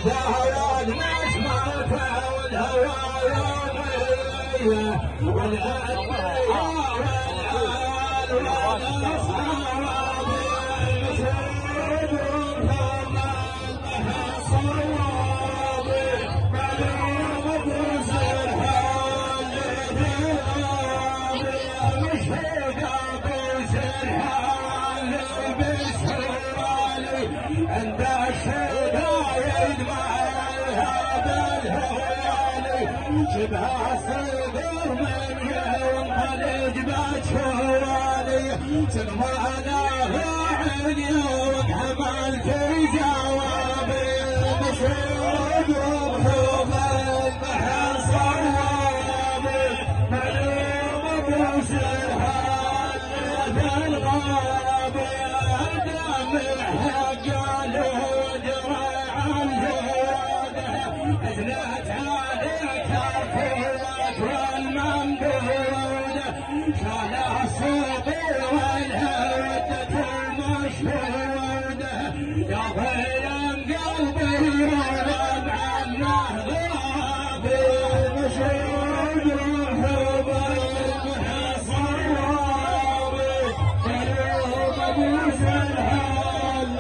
داود نسمته والهوى يومية والأنبياء والآل والأصحاب مشهود فمن بها صواب معلوم بوزرها مشهود بوزرها عند الشدايد مع هذا الهلال شبه الصدر من ينقلج بشوالي سلمانا عيني وحمل في جوابي مشهود وبحوب البحر صوابي معلوم بوسرها ذا الغابي دم حق أثنت عليك الفوات والممدودة شال الصبر والهودة المشهودة يا ضيم قلبي ورب عنه غابي مشهود وحب المحصر رابي قلوب ابو سلحان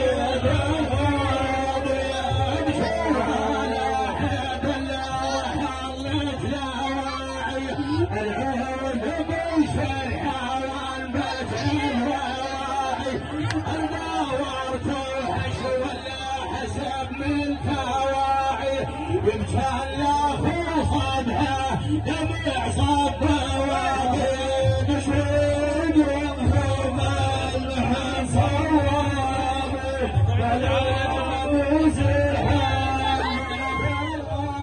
العهد بالشرحان بتهواي الدورت الحش ولا حسب من تواعي يمشى الله وصبها جميع صبها